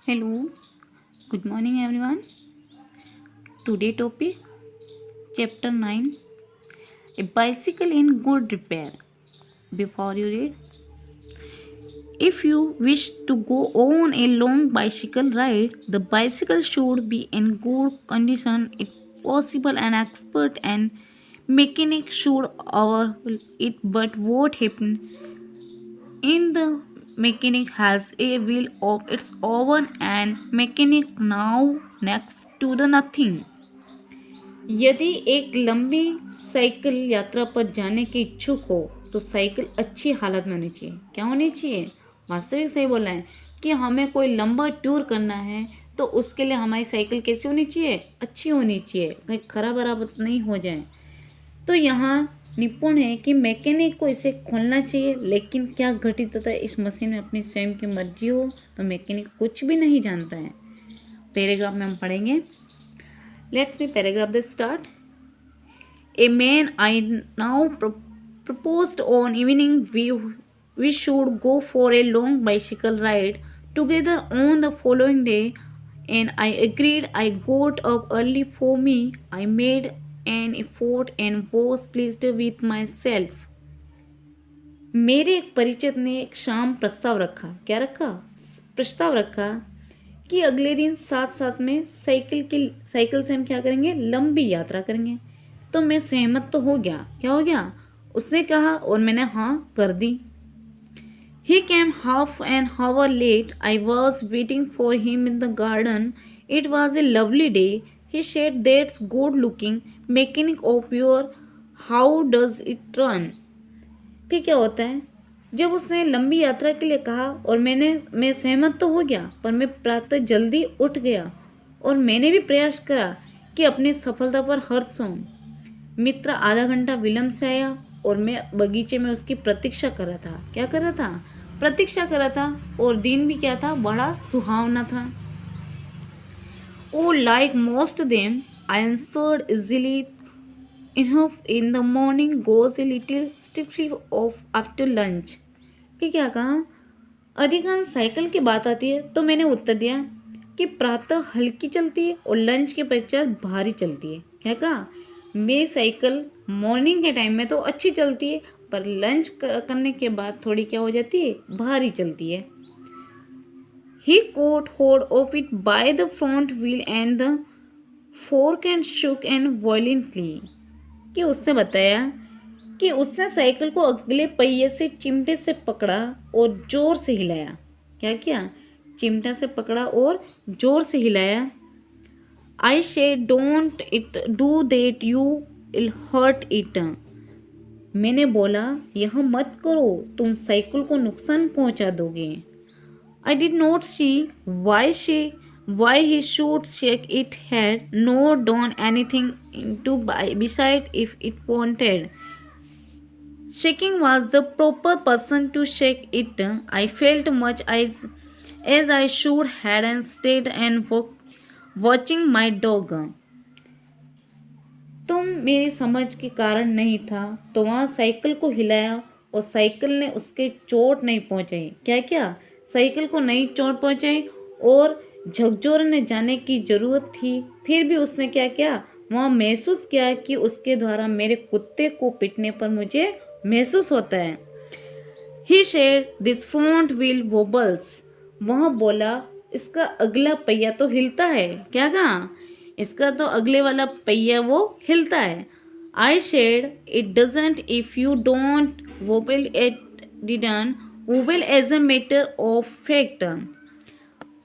Hello, good morning everyone. Today topic chapter 9, a bicycle in good repair. Before you read, if you wish to go on a long bicycle ride, the bicycle should be in good condition if possible. An expert and mechanic should overhaul it. But what happened in the mechanic has a wheel of its own and mechanic now next to the nothing. यदि एक लंबी cycle यात्रा पर जाने के इच्छुक हो तो साइकिल अच्छी हालत में होनी चाहिए। क्या होनी चाहिए? वास्तविक सही बोल रहे हैं कि हमें कोई लंबा टूर करना है तो उसके लिए हमारी साइकिल कैसी होनी चाहिए? अच्छी होनी चाहिए, कहीं खराब खराब नहीं हो जाए। तो यहाँ निपुण है कि मैकेनिक को इसे खोलना चाहिए, लेकिन क्या घटित होता है इस मशीन में अपनी स्वयं की मर्जी हो तो मैकेनिक कुछ भी नहीं जानता है। पैराग्राफ में हम पढ़ेंगे। Let's be paragraph this start. A man I now proposed on evening we should go for a long bicycle ride together on the following day, and I agreed. I got up early for me. I made an effort and was pleased with myself. मेरे एक परिचित ने एक शाम प्रस्ताव रखा। क्या रखा? प्रस्ताव रखा कि अगले दिन साथ साथ में साइकिल से हम क्या करेंगे? लंबी यात्रा करेंगे। तो मैं सहमत तो हो गया। क्या हो गया? उसने कहा और मैंने हाँ कर दी। He came half an hour late. I was waiting for him in the garden. It was a lovely day. He said, "That's good looking. Mechanic of your, how does it run?" फिर क्या होता है? जब उसने लंबी यात्रा के लिए कहा और मैं सहमत तो हो गया, पर मैं प्रातः जल्दी उठ गया और मैंने भी प्रयास करा कि अपनी सफलता पर हर्ष हूँ। मित्र आधा घंटा विलंब से आया और मैं बगीचे में उसकी प्रतीक्षा कर रहा था। क्या कर रहा था? प्रतीक्षा कर रहा था। और दिन भी क्या था? बड़ा सुहावना था। Oh, like most of them, I answered easily enough in the morning, goes a little stiffly off after lunch. कि क्या कहा? अधिकांश साइकिल की बात आती है तो मैंने उत्तर दिया कि प्रातः हल्की चलती है और लंच के पश्चात भारी चलती है। क्या कहा? मेरी साइकिल मॉर्निंग के टाइम में तो अच्छी चलती है, पर लंच करने के बाद थोड़ी क्या हो जाती है? भारी चलती है। He caught hold of it by the front wheel and the fork and shook and violently. कि उसने बताया कि उसने साइकिल को अगले पहिए से चिमटे से पकड़ा और जोर से हिलाया। क्या किया? चिमटा से पकड़ा और जोर से हिलाया। I said, "Don't it do that, you will hurt it." मैंने बोला, यह मत करो, तुम साइकिल को नुकसान पहुंचा दोगे। I did not see why he should shake it, had nor done anything to beside if it wanted. Shaking was the proper person to shake it. I felt much as I should had and stayed and watching my dog. तुम मेरी समझ के कारण नहीं था तो वहाँ cycle को हिलाया और साइकिल ने उसके चोट नहीं पहुँचाई। क्या क्या? साइकिल को नहीं चोट पहुँचाई और झकझोरने जाने की ज़रूरत थी, फिर भी उसने क्या किया? वहाँ महसूस किया कि उसके द्वारा मेरे कुत्ते को पीटने पर मुझे महसूस होता है। He said, "This front wheel wobbles." वह बोला, इसका अगला पहिया तो हिलता है। क्या कहा? इसका तो अगले वाला पहिया वो हिलता है। I said, "It doesn't if you don't wobble it didn't wobble as a matter of fact.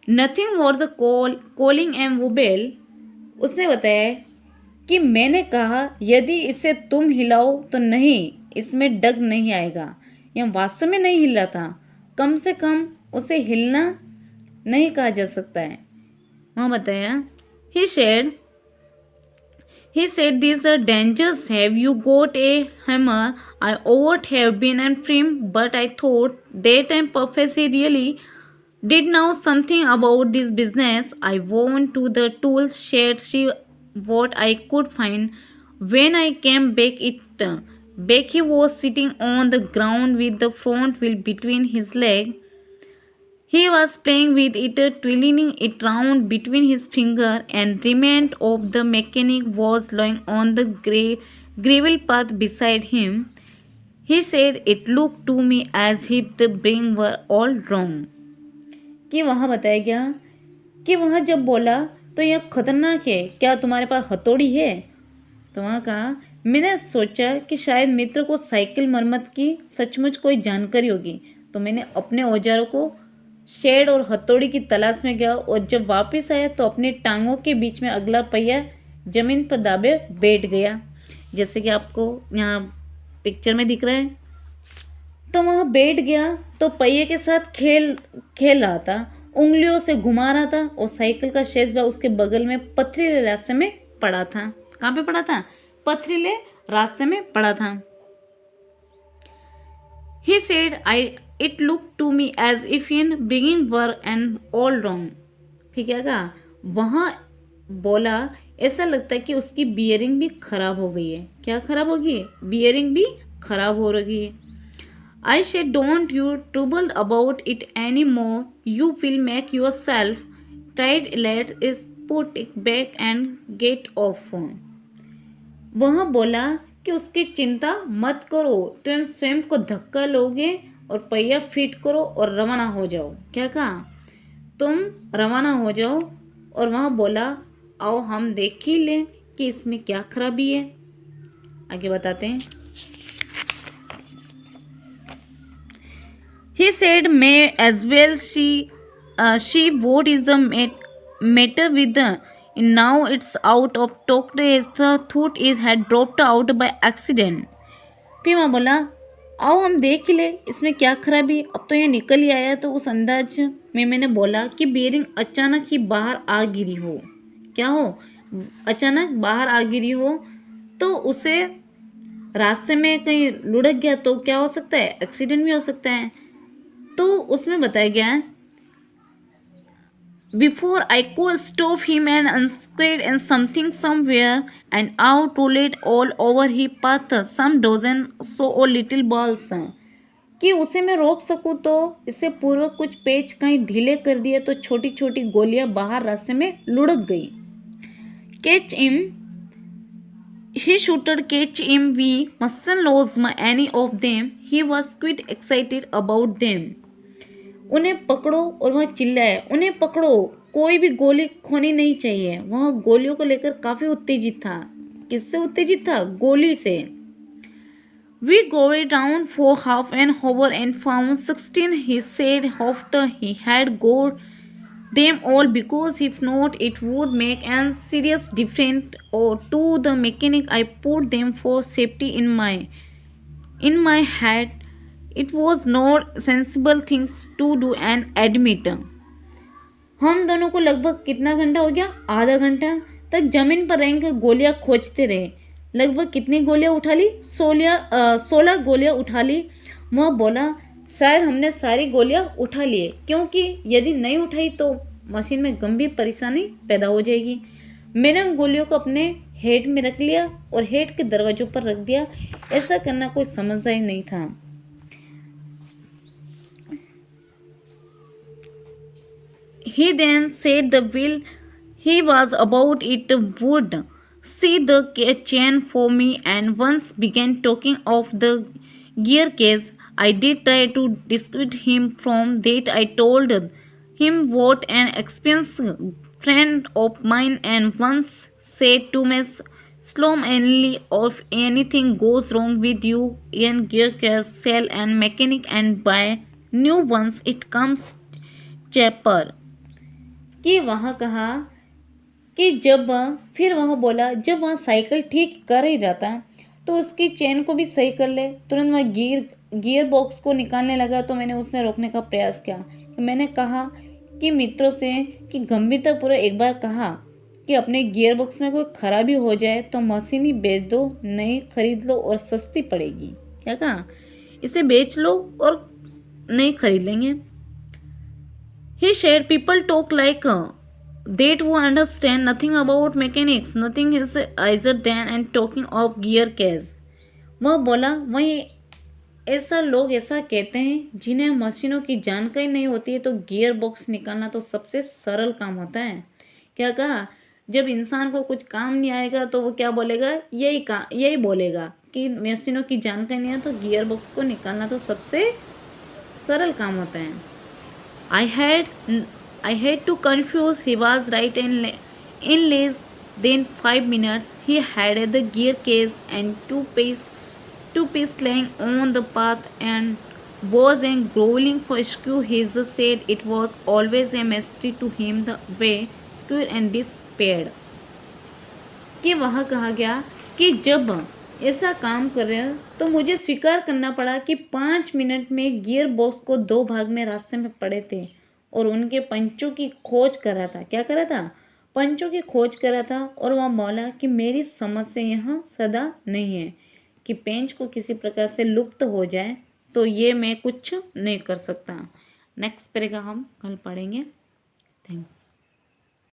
Nothing more the calling and wobble." उसने बताया कि मैंने कहा यदि इसे तुम हिलाओ तो नहीं, इसमें डग नहीं आएगा। यह वास्तव में नहीं हिल रहा था, कम से कम उसे हिलना नहीं कहा जा सकता है। वहाँ बताया, he said these are dangers. Have you got a hammer? I ought have been and trim, but I thought that time Professor really did know something about this business. I went to the tool shed, see what I could find. When I came back, he was sitting on the ground with the front wheel between his legs. He was playing with it, twirling it round between his finger, and remained of the mechanic was lying on the gravel path beside him. He said it looked to me as if the brain were all wrong. कि वहाँ बताया गया कि वहाँ जब बोला तो यह खतरनाक है, क्या तुम्हारे पास हथौड़ी है? तो वहाँ कहा, मैंने सोचा कि शायद मित्र को साइकिल मरम्मत की सचमुच कोई जानकारी होगी, तो मैंने अपने औजारों को शेड और हथौड़ी की तलाश में गया, और जब वापस आया तो अपनी टांगों के बीच में अगला पहिया जमीन पर दाबे बैठ गया, जैसे कि आपको यहाँ पिक्चर में दिख रहा है। तो वहाँ बैठ गया तो पहिए के साथ खेल रहा था, उंगलियों से घुमा रहा था, और साइकिल का शेष भाग उसके बगल में पथरीले रास्ते में पड़ा था। कहाँ पे पड़ा था? पथरीले रास्ते में पड़ा था। He said, it looked to me as if in bringing were and all wrong. फिर क्या कहा? वहाँ बोला ऐसा लगता है कि उसकी बियरिंग भी खराब हो गई है। क्या खराब होगी? बियरिंग भी खराब हो रही है। I said, don't you trouble about it anymore. You will make yourself tight. Let's put it back and get off. वहाँ बोला कि उसकी चिंता मत करो, तुम स्वयं को धक्का लोगे और पहिया फिट करो और रवाना हो जाओ। क्या कहा? तुम रवाना हो जाओ। और वहाँ बोला, आओ हम देख ही लें कि इसमें क्या खराबी है। आगे बताते हैं। He said, may as well she what is the matter with the now it's out of talk. The thought is had dropped out by accident. फिर वहाँ बोला, आओ हम देख ले इसमें क्या खराबी, अब तो ये निकल ही आया। तो उस अंदाज में मैंने बोला कि बेरिंग अचानक ही बाहर आ गिरी हो। क्या हो? अचानक बाहर आ गिरी हो, तो उसे रास्ते में कहीं लुढ़क गया तो क्या हो सकता है? एक्सीडेंट भी हो सकता है। तो उसमें बताया गया है, before I could stop him and unscrewed and something somewhere and out rolled all over his path some dozen so little balls. कि उसे मैं रोक सकूं तो इससे पूर्व कुछ पेच कहीं ढीले कर दिए तो छोटी छोटी गोलियां बाहर रास्ते में लुढ़क गई। Catch him, he shouted, catch him, we mustn't lose any of them. He was quite excited about them. उन्हें पकड़ो, और वह चिल्लाए, उन्हें पकड़ो, कोई भी गोली खोनी नहीं चाहिए। वह गोलियों को लेकर काफी उत्तेजित था। किससे उत्तेजित था? गोली से। We go down for half an hour and found 16, he said after he had got them all, because if not it would make a serious difference to the mechanic. I put them for safety in my head. It was not sensible things to do and admit. हम दोनों को लगभग कितना घंटा हो गया? आधा घंटा तक जमीन पर रहकर गोलियां खोजते रहे। लगभग कितनी गोलियां उठा ली? 16 गोलियां उठा ली। वह बोला, शायद हमने सारी गोलियां उठा लिए, क्योंकि यदि नहीं उठाई तो मशीन में गंभीर परेशानी पैदा हो जाएगी। मैंने उन गोलियों को अपने हेड में रख लिया और हेड के दरवाजों पर रख दिया। ऐसा करना कोई समझदारी नहीं था। He then said the wheel he was about it would see the chain for me, and once began talking of the gear case. I did try to dissuade him from that. I told him what an experienced friend of mine and once said to me, Slowly, if anything goes wrong with you in gear case, sell and mechanic and buy new ones. It comes cheaper. कि वहाँ कहा कि फिर वहाँ बोला, जब वहाँ cycle ठीक कर ही रहा था तो उसकी चेन को भी सही कर ले। तुरंत वह गियर बॉक्स को निकालने लगा तो मैंने उसे रोकने का प्रयास किया। मैंने कहा कि मित्रों से कि गंभीरतापूर्वक एक बार कहा कि अपने गियर बॉक्स में कोई खराबी हो जाए तो मशीन ही बेच दो, नई खरीद लो और सस्ती पड़ेगी। क्या कहा? इसे बेच लो और नई खरीद लेंगे। He said, people talk like that who understand nothing about mechanics. Nothing is easier than and talking of gear case. वह बोला, वही ऐसा लोग ऐसा कहते हैं जिन्हें मशीनों की जानकारी नहीं होती है तो गियर बॉक्स निकालना तो सबसे सरल काम होता है। क्या कहा? जब इंसान को कुछ काम नहीं आएगा तो वो क्या बोलेगा? यही बोलेगा कि मशीनों की जानकारी नहीं है तो गियर बॉक्स को निकालना तो सबसे सरल काम होता है। I had to confuse. He was right in less than 5 minutes. He had the gear case and two piece lying on the path and was and growling for Skew. He said it was always a mystery to him the way Skew and despaired. कि वह कहा गया कि जब ऐसा काम कर रहे हो तो मुझे स्वीकार करना पड़ा कि 5 मिनट में गियर बॉक्स को 2 भाग में रास्ते में पड़े थे और उनके पंचों की खोज कर रहा था। क्या कर रहा था? पंचों की खोज कर रहा था। और वह बोला कि मेरी समझ से यह सदा नहीं है कि पेंच को किसी प्रकार से लुप्त हो जाए तो ये मैं कुछ नहीं कर सकता। नेक्स्ट पैराग्राफ हम कल पढ़ेंगे। थैंक्स।